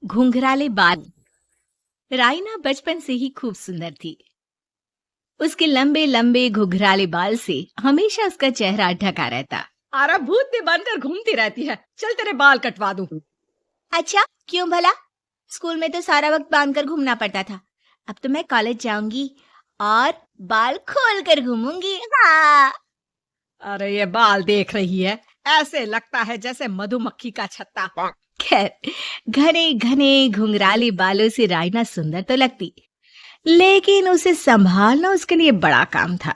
घुंघराले बाल। राइना बचपन से ही खूब सुंदर थी। उसके लंबे लंबे घुंघराले बाल से हमेशा उसका चेहरा ढका रहता। आरा भूतनी बनकर घूमती रहती है, चल तेरे बाल कटवा दूं। अच्छा, क्यों भला? स्कूल में तो सारा वक्त बांधकर घूमना पड़ता था। अब तो मैं कॉलेज जाऊंगी और बाल खोल कर घूमूंगी। हाँ। अरे ये बाल देख रही है, ऐसे लगता है जैसे मधुमक्खी का छत्ता। खैर, घने घने घुंघराले बालों से राइना सुंदर तो लगती, लेकिन उसे संभालना उसके लिए बड़ा काम था।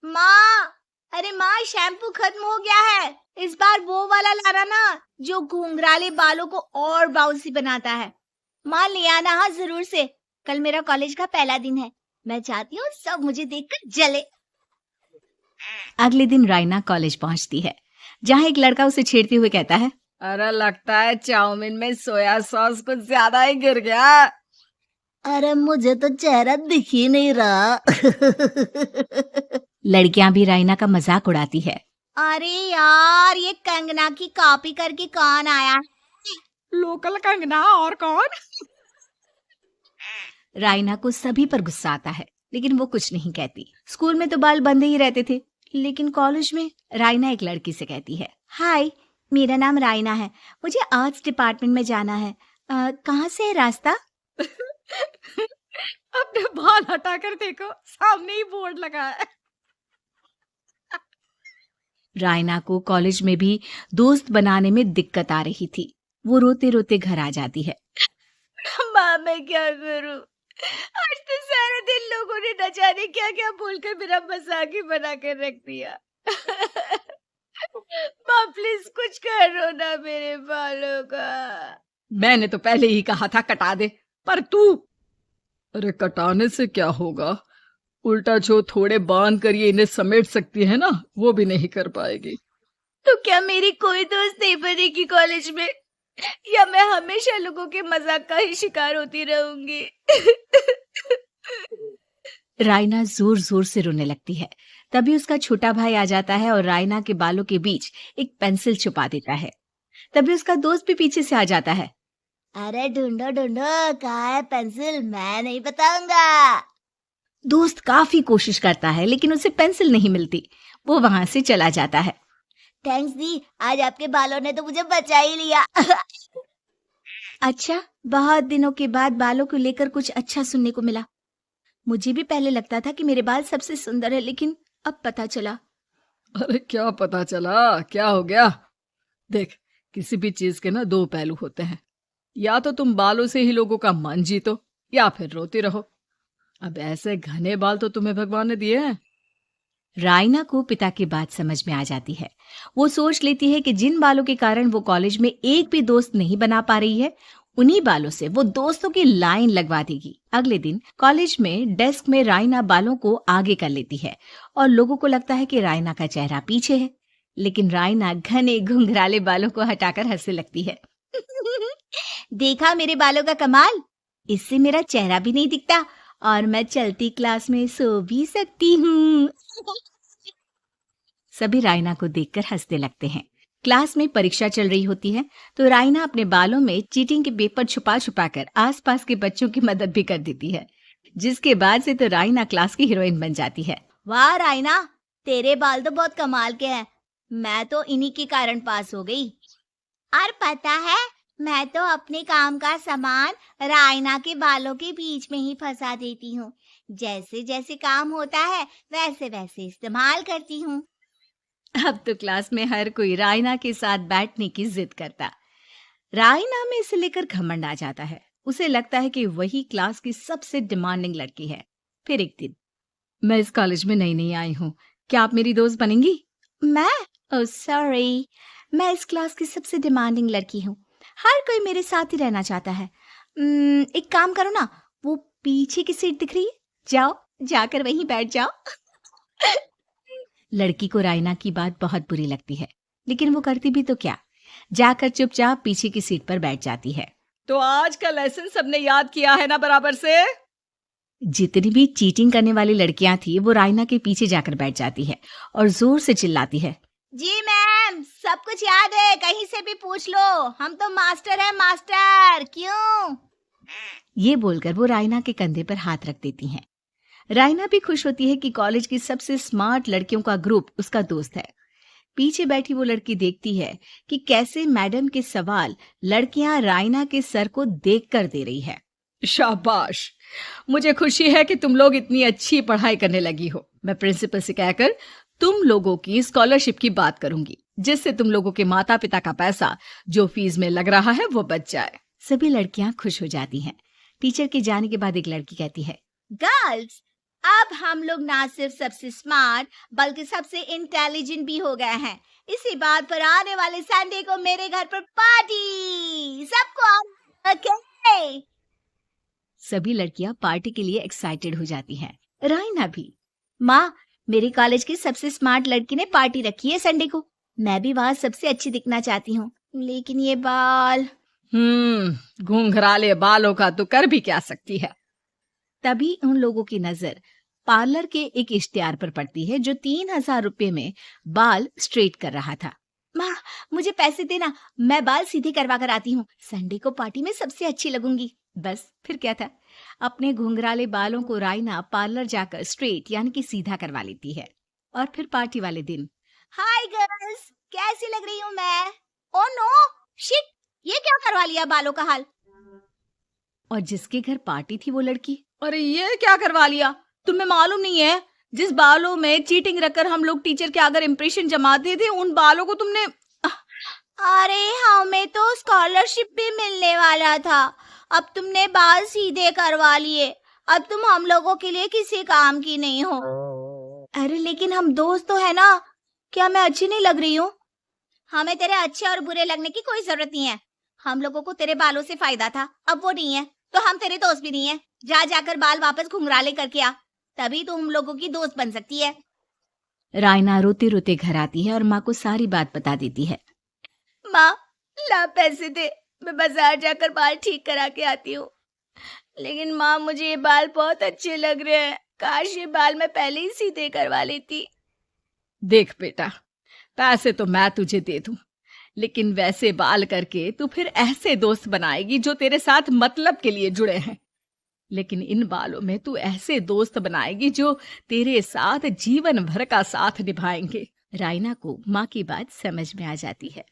माँ, अरे माँ, शैम्पू खत्म हो गया है। इस बार वो वाला लाना ना, जो घुंघराले बालों को और बाउंसी बनाता है। माँ ले आना, हाँ जरूर से। कल मेरा कॉलेज का पहला दिन है। मैं चाहती हूँ सब मुझे देखकर जले। अगले दिन राइना कॉलेज पहुँचती है, जहाँ एक लड़का उसे छेड़ते हुए कहता है, अरे लगता है चाउमीन में सोया सॉस कुछ ज्यादा ही गिर गया। अरे मुझे तो चेहरा दिख ही नहीं रहा। लड़कियां भी राइना का मजाक उड़ाती है। अरे यार, ये कंगना की कॉपी करके कौन आया? लोकल कंगना और कौन? राइना को सभी पर गुस्सा आता है, लेकिन वो कुछ नहीं कहती। स्कूल में तो बाल बंधे ही रहते थे, लेकिन कॉलेज में राइना एक लड़की से कहती है, हाय, मेरा नाम राइना है, मुझे आर्ट्स डिपार्टमेंट में जाना है। कहाँ से है रास्ता? अपने बाल हटाकर देखो, सामने ही बोर्ड लगा है। राइना को कॉलेज में भी दोस्त बनाने में दिक्कत आ रही थी। वो रोते रोते घर आ जाती है। माँ, मैं क्या करूं? आज तो सारा दिन लोगों ने न जाने क्या क्या बोलकर मेरा मजाक ही बना कर रख दिया। माँ प्लीज कुछ करो ना मेरे बालों का। मैंने तो पहले ही कहा था कटा दे, पर तू। अरे कटाने से क्या होगा, उल्टा जो थोड़े बांध कर ये इन्हें समेट सकती है ना, वो भी नहीं कर पाएगी। तो क्या मेरी कोई दोस्त नहीं बनेगी कॉलेज में, या मैं हमेशा लोगों के मजाक का ही शिकार होती रहूंगी? राइना जोर जोर से रोने लगती है। तभी उसका छोटा भाई आ जाता है और राइना के बालों के बीच एक पेंसिल छुपा देता है। तभी उसका दोस्त भी पीछे से आ जाता है। अरे ढूंढो ढूंढो, कहाँ है पेंसिल? मैं नहीं बताऊंगा। दोस्त काफी कोशिश करता है, लेकिन उसे पेंसिल नहीं मिलती। वो वहां से चला जाता है। थैंक्स दी, आज आपके बालों ने तो मुझे बचा ही लिया। अच्छा, बहुत दिनों के बाद बालों को लेकर कुछ अच्छा सुनने को मिला। मुझे भी पहले लगता था कि मेरे बाल सबसे सुंदर है, लेकिन अब पता चला। अरे क्या पता चला, क्या हो गया? देख, किसी भी चीज के ना दो पहलू होते हैं। या तो तुम बालों से ही लोगों का मन जीतो, या फिर रोती रहो। अब ऐसे घने बाल तो तुम्हें भगवान ने दिए हैं। राइना को पिता की बात समझ में आ जाती है। वो सोच लेती है कि जिन बालों के कारण वो कॉलेज में एक भी दोस्त नहीं बना पा रही है, उन्हीं बालों से वो दोस्तों की लाइन लगवा देगी। अगले दिन कॉलेज में डेस्क में राइना बालों को आगे कर लेती है और लोगों को लगता है कि राइना का चेहरा पीछे है, लेकिन राइना घने घुंघराले बालों को हटाकर हंसने लगती है। देखा मेरे बालों का कमाल? इससे मेरा चेहरा भी नहीं दिखता और मैं चलती क्लास में सो भी सकती हूँ। सभी राइना को देखकर हंसने लगते हैं। क्लास में परीक्षा चल रही होती है, तो राइना अपने बालों में चीटिंग के पेपर छुपा छुपा कर आसपास के बच्चों की मदद भी कर देती है, जिसके बाद से तो राइना क्लास की हीरोइन बन जाती है। वाह राइना, तेरे बाल तो बहुत कमाल के हैं। मैं तो इन्हीं के कारण पास हो गई। और पता है, मैं तो अपने काम का सामान राइना के बालों के बीच में ही फंसा देती हूँ। जैसे जैसे काम होता है वैसे वैसे इस्तेमाल करती हूँ। अब तो क्लास में हर कोई राइना के साथ बैठने की जिद करता। राइना में इसे लेकर घमंड आ जाता है। उसे लगता है कि वही क्लास की सबसे डिमांडिंग लड़की है। फिर एक दिन, मैं इस कॉलेज में नई नई आई हूँ, क्या आप मेरी दोस्त बनेंगी? मैं? ओह सॉरी, मैं इस क्लास की सबसे डिमांडिंग लड़की हूँ। हर कोई मेरे साथ ही रहना चाहता है। एक काम करो ना, वो पीछे की सीट दिख रही है, जाओ, जाकर वहीं बैठ जाओ। लड़की को राइना की बात बहुत बुरी लगती है, लेकिन वो करती भी तो क्या, जाकर चुपचाप पीछे की सीट पर बैठ जाती है। तो आज का लेसन सबने याद किया है ना बराबर से? जितनी भी चीटिंग करने वाली लड़कियां थी, वो राइना के पीछे जाकर बैठ जाती है और जोर से चिल्लाती है, जी मैम, सब कुछ याद है, कहीं से भी पूछ लो, हम तो मास्टर हैं मास्टर। क्यों? ये बोलकर वो रायना के कंधे पर हाथ रख देती हैं। रायना भी खुश होती है कि कॉलेज की सबसे स्मार्ट लड़कियों का ग्रुप उसका दोस्त है। पीछे बैठी वो लड़की देखती है कि कैसे मैडम के सवाल लड़कियां रायना के सर को देखकर दे रही है। शाबाश, मुझे खुशी है कि तुम लोग इतनी अच्छी पढ़ाई करने लगी हो। मैं प्रिंसिपल से कहकर तुम लोगों की स्कॉलरशिप की बात करूंगी, जिससे तुम लोगों के माता पिता का पैसा जो फीस में लग रहा है वो बच जाए। सभी लड़कियां खुश हो जाती हैं। टीचर के जाने के बाद एक लड़की कहती है, गर्ल्स, अब हम लोग ना सिर्फ सबसे स्मार्ट बल्कि सबसे इंटेलिजेंट भी हो गए हैं। इसी बात पर आने वाले संडे को मेरे घर पर पार्टी, सबको ओके। सभी लड़कियां पार्टी के लिए एक्साइटेड हो जाती हैं। रायना भी। माँ, मेरे कॉलेज की सबसे स्मार्ट लड़की ने पार्टी रखी है संडे को। मैं भी वहां सबसे अच्छी दिखना चाहती हूँ, लेकिन ये बाल। घुंघराले बालों का तो कर भी क्या सकती है। तभी उन लोगों की नजर पार्लर के एक इश्तिहार पर पड़ती है जो 3,000 रुपए में बाल स्ट्रेट कर रहा था। माँ, मुझे पैसे देना, मैं बाल सीधे करवा कर आती हूँ। संडे को पार्टी में सबसे अच्छी लगूंगी। बस फिर क्या था, अपने घुंघराले बालों को रायना पार्लर जाकर स्ट्रेट यानी कि सीधा करवा लेती है। और फिर पार्टी वाले दिन, हाय गर्ल्स, कैसी लग रही हूँ मैं? ओह नो, शिट, ये क्या करवा लिया बालों का हाल। और जिसके घर पार्टी थी वो लड़की, अरे ये क्या करवा लिया? तुम्हें मालूम नहीं है, जिस बालों में चीटिंग रखकर हम लोग टीचर के अगर इम्प्रेशन जमाते थे, उन बालों को तुमने। अरे हमें तो स्कॉलरशिप भी मिलने वाला था, अब तुमने बाल सीधे करवा लिए। अब तुम हम लोगों के लिए किसी काम की नहीं हो। अरे लेकिन हम दोस्त तो है ना, क्या मैं अच्छी नहीं लग रही हूँ? हमें तेरे अच्छे और बुरे लगने की कोई जरूरत नहीं है। हम लोगों को तेरे बालों से फायदा था, अब वो नहीं है, तो हम तेरे दोस्त भी नहीं है। जा जाकर बाल वापस घुंघराले करके आ, तभी तो हम लोगों की दोस्त बन सकती है। रायना रोते रोते घर आती है और माँ को सारी बात बता देती है। माँ, ला पैसे दे, मैं बाजार जाकर बाल ठीक करा के आती हूँ। लेकिन माँ, मुझे ये बाल बहुत अच्छे लग रहे हैं, काश ये बाल मैं पहले ही सीधे करवा लेती। देख बेटा, पैसे तो मैं तुझे दे दूं, लेकिन वैसे बाल करके तू फिर ऐसे दोस्त बनाएगी जो तेरे साथ मतलब के लिए जुड़े हैं। लेकिन इन बालों में तू ऐसे दोस्त बनाएगी जो तेरे साथ जीवन भर का साथ निभाएंगे। रायना को माँ की बात समझ में आ जाती है।